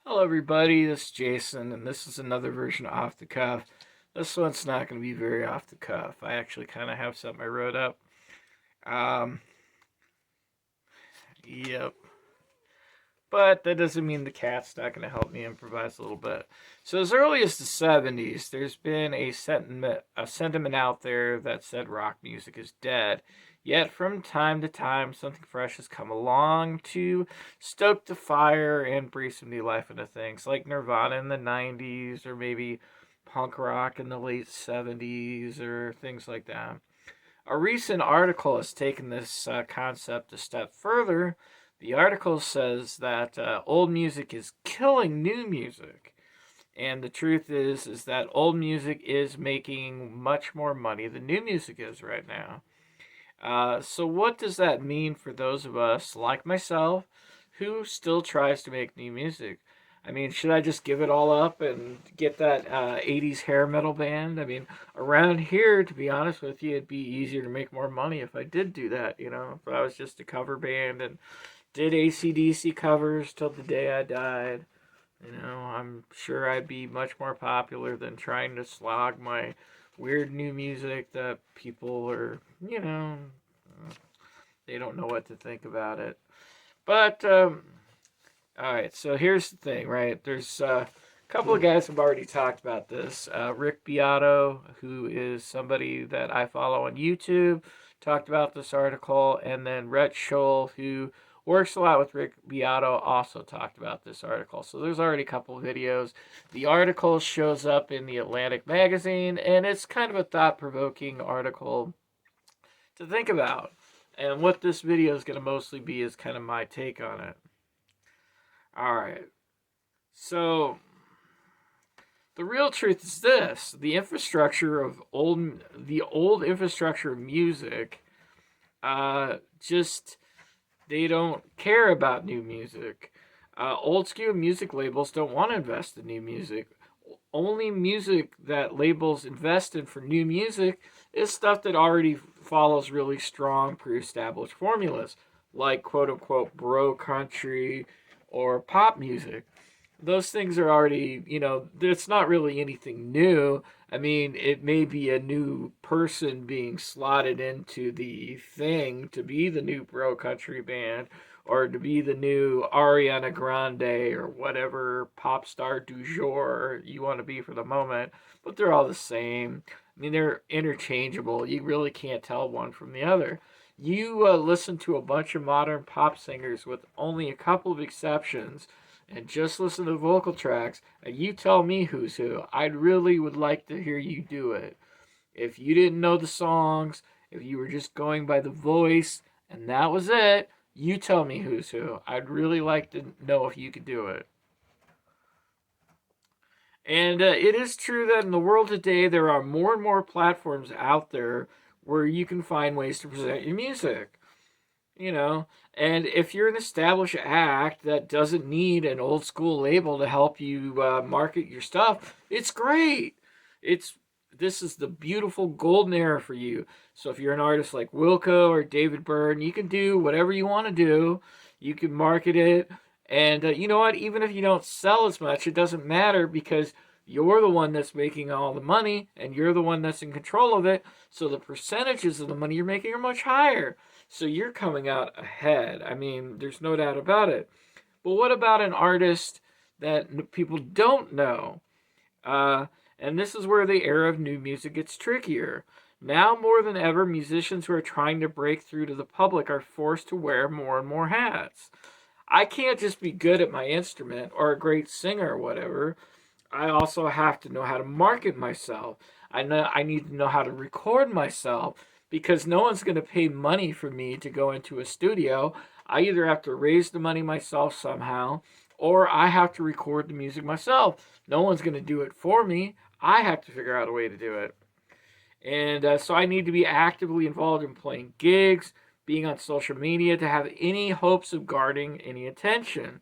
Hello, everybody. This is Jason, and this is another version of Off the Cuff. This one's not going to be very off the cuff. I actually kind of have something I wrote up. Um, yep. But that doesn't mean the cat's not going to help me improvise a little bit. So, as early as the 70s, there's been a sentiment out there that said rock music is dead. Yet, from time to time, something fresh has come along to stoke the fire and breathe some new life into things, like Nirvana in the 90s, or maybe punk rock in the late 70s, or things like that. A recent article has taken this concept a step further. The article says that old music is killing new music, and the truth is that old music is making much more money than new music is right now. So what does that mean for those of us like myself who still tries to make new music? I mean, should I just give it all up and get that 80s hair metal band? I mean, around here, to be honest with you, it'd be easier to make more money if I did do that, if I was just a cover band and did AC/DC covers till the day I died. I'm sure I'd be much more popular than trying to slog my weird new music that people are, they don't know what to think about it. But, all right, so here's the thing, right? There's a couple of guys have already talked about this. Rick Beato, who is somebody that I follow on YouTube, talked about this article, and then Rhett Scholl, who works a lot with Rick Beato, also talked about this article. So there's already a couple of videos. The article shows up in the Atlantic magazine, and it's kind of a thought-provoking article to think about. And what this video is going to mostly be is kind of my take on it. All right. So the real truth is this: the old infrastructure of music, just they don't care about new music. Old school music labels don't want to invest in new music. Only music that labels invest in for new music is stuff that already follows really strong pre-established formulas, like quote unquote bro country or pop music. Those things are already, it's not really anything new. I mean, it may be a new person being slotted into the thing to be the new bro country band or to be the new Ariana Grande or whatever pop star du jour you want to be for the moment, but they're all the same. I mean, they're interchangeable. You really can't tell one from the other. You listen to a bunch of modern pop singers with only a couple of exceptions and just listen to vocal tracks, and you tell me who's who. I really would like to hear you do it. If you didn't know the songs, if you were just going by the voice, and that was it, you tell me who's who. I'd really like to know if you could do it. And it is true that in the world today, there are more and more platforms out there where you can find ways to present your music. And if you're an established act that doesn't need an old school label to help you market your stuff, it's great. It's This is the beautiful golden era for you. So if you're an artist like Wilco or David Byrne, you can do whatever you want to do. You can market it, and you know what? Even if you don't sell as much, it doesn't matter because you're the one that's making all the money, and you're the one that's in control of it. So the percentages of the money you're making are much higher. So you're coming out ahead. I mean, there's no doubt about it. But what about an artist that people don't know? And this is where the era of new music gets trickier. Now more than ever, musicians who are trying to break through to the public are forced to wear more and more hats. I can't just be good at my instrument or a great singer or whatever. I also have to know how to market myself. I need to know how to record myself because no one's going to pay money for me to go into a studio. I either have to raise the money myself somehow or I have to record the music myself. No one's going to do it for me. I have to figure out a way to do it. And so I need to be actively involved in playing gigs, being on social media to have any hopes of garnering any attention.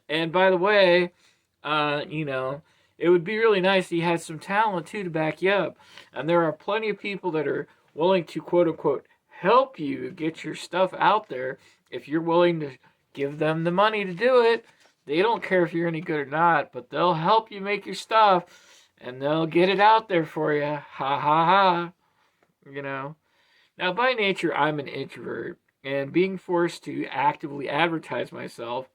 And by the way, it would be really nice if you had some talent too to back you up. And there are plenty of people that are willing to quote unquote help you get your stuff out there if you're willing to give them the money to do it. They don't care if you're any good or not, but they'll help you make your stuff and they'll get it out there for you. Ha ha ha. You know? Now, by nature, I'm an introvert, and being forced to actively advertise myself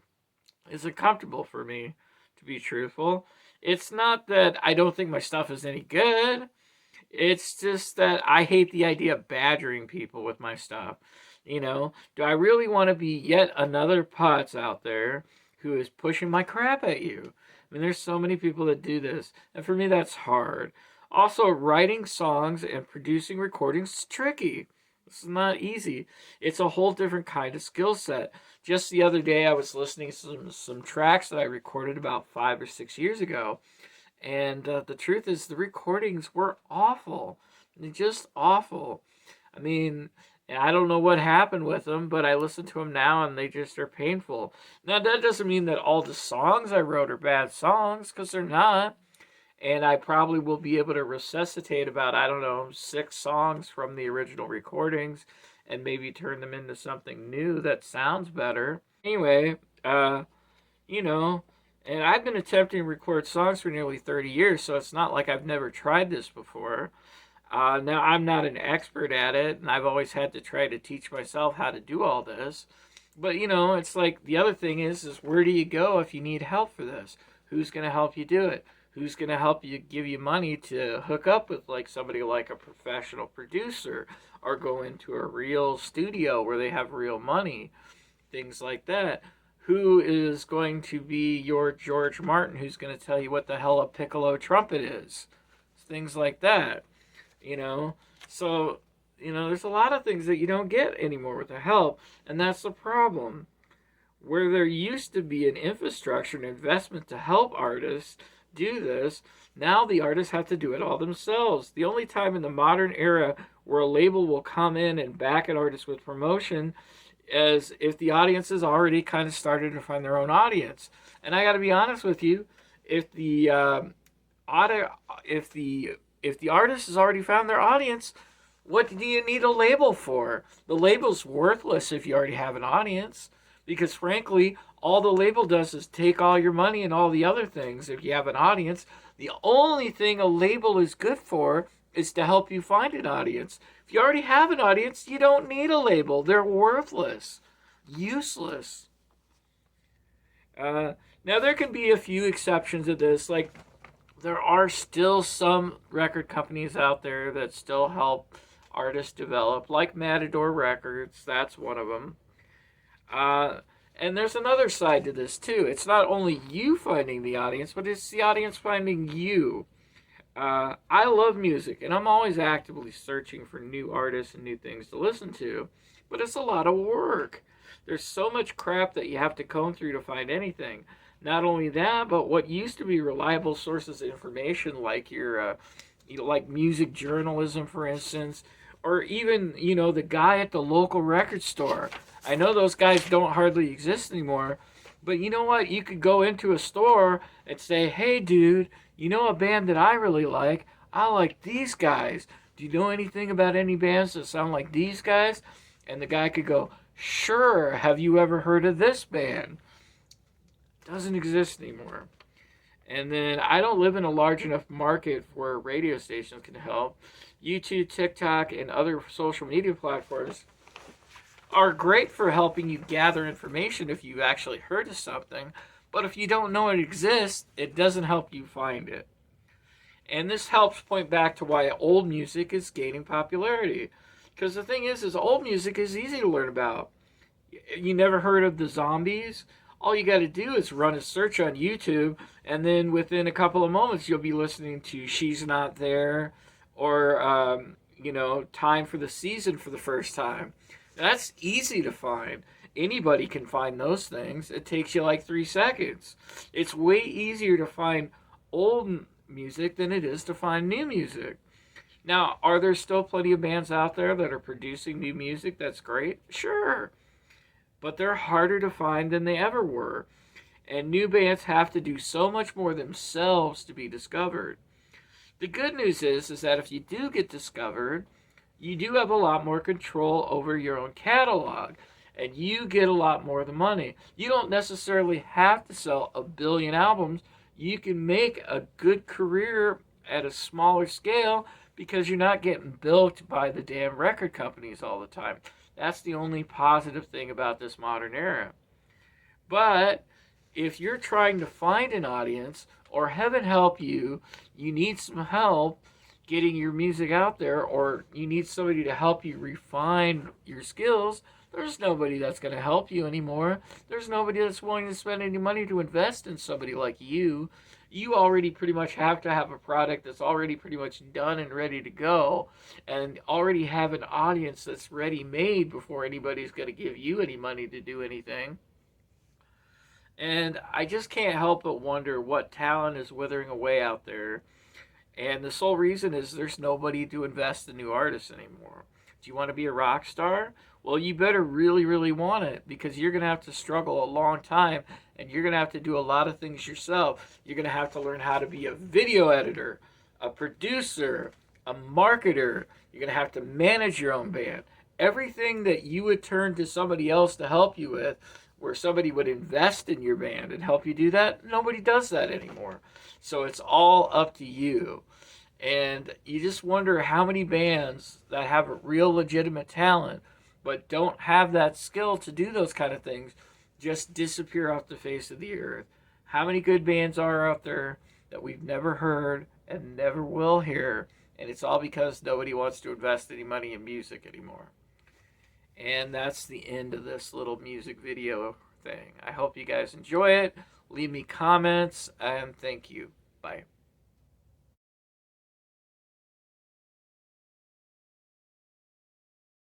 is uncomfortable for me, to be truthful. It's not that I don't think my stuff is any good. It's just that I hate the idea of badgering people with my stuff. Do I really want to be yet another Potts out there who is pushing my crap at you? I mean, there's so many people that do this, and for me, that's hard. Also, writing songs and producing recordings is tricky. It's not easy. It's a whole different kind of skill set. Just the other day, I was listening to some tracks that I recorded about 5 or 6 years ago, and the truth is, the recordings were awful. They're just awful. I mean, I don't know what happened with them, but I listen to them now and they just are painful. Now, that doesn't mean that all the songs I wrote are bad songs, because they're not. And I probably will be able to resuscitate about, I don't know, 6 songs from the original recordings and maybe turn them into something new that sounds better. Anyway, you know, and I've been attempting to record songs for nearly 30 years, so it's not like I've never tried this before. Now, I'm not an expert at it, and I've always had to try to teach myself how to do all this. But, it's like the other thing is where do you go if you need help for this? Who's going to help you do it? Who's going to help you give you money to hook up with like somebody like a professional producer or go into a real studio where they have real money? Things like that. Who is going to be your George Martin who's going to tell you what the hell a piccolo trumpet is? Things like that. So there's a lot of things that you don't get anymore with the help, and that's the problem. Where there used to be an infrastructure and investment to help artists do this, now the artists have to do it all themselves. The only time in the modern era where a label will come in and back an artist with promotion is if the audience has already kind of started to find their own audience. And I got to be honest with you, if the if the artist has already found their audience, what do you need a label for? The label's worthless if you already have an audience, because frankly, all the label does is take all your money and all the other things. If you have an audience, the only thing a label is good for is to help you find an audience. If you already have an audience, you don't need a label. They're worthless, useless. Now, there can be a few exceptions to this, like there are still some record companies out there that still help artists develop, like Matador Records. That's one of them. And there's another side to this too. It's not only you finding the audience, but it's the audience finding you. I love music, and I'm always actively searching for new artists and new things to listen to, but it's a lot of work. There's so much crap that you have to comb through to find anything. Not only that, but what used to be reliable sources of information, like like music journalism, for instance, or even the guy at the local record store. I know those guys don't hardly exist anymore, but you know what? You could go into a store and say, "Hey, dude, you know a band that I really like? I like these guys. Do you know anything about any bands that sound like these guys?" And the guy could go, "Sure. Have you ever heard of this band?" Doesn't exist anymore. And then I don't live in a large enough market where radio stations can help. YouTube, TikTok, and other social media platforms are great for helping you gather information if you've actually heard of something. But if you don't know it exists, it doesn't help you find it. And this helps point back to why old music is gaining popularity. Because the thing is old music is easy to learn about. You never heard of the Zombies? All you got to do is run a search on YouTube, and then within a couple of moments, you'll be listening to She's Not There, or, Time for the Season for the first time. That's easy to find. Anybody can find those things. It takes you like 3 seconds. It's way easier to find old music than it is to find new music. Now, are there still plenty of bands out there that are producing new music that's great? Sure. But they're harder to find than they ever were. And new bands have to do so much more themselves to be discovered. The good news is that if you do get discovered, you do have a lot more control over your own catalog. and you get a lot more of the money. You don't necessarily have to sell a billion albums. You can make a good career at a smaller scale because you're not getting bilked by the damn record companies all the time. That's the only positive thing about this modern era. But if you're trying to find an audience, or heaven help you, you need some help getting your music out there, or you need somebody to help you refine your skills, there's nobody that's going to help you anymore. There's nobody that's willing to spend any money to invest in somebody like you. You already pretty much have to have a product that's already pretty much done and ready to go, and already have an audience that's ready made before anybody's going to give you any money to do anything. And I just can't help but wonder what talent is withering away out there. And the sole reason is there's nobody to invest in new artists anymore. Do you want to be a rock star? Well, you better really, really want it, because you're going to have to struggle a long time, and you're going to have to do a lot of things yourself. You're going to have to learn how to be a video editor, a producer, a marketer. You're going to have to manage your own band. Everything that you would turn to somebody else to help you with, where somebody would invest in your band and help you do that, nobody does that anymore. So it's all up to you. And you just wonder how many bands that have a real legitimate talent but don't have that skill to do those kind of things just disappear off the face of the earth. How many good bands are out there that we've never heard and never will hear, and it's all because nobody wants to invest any money in music anymore. And that's the end of this little music video thing. I hope you guys enjoy it. Leave me comments, and thank you. Bye.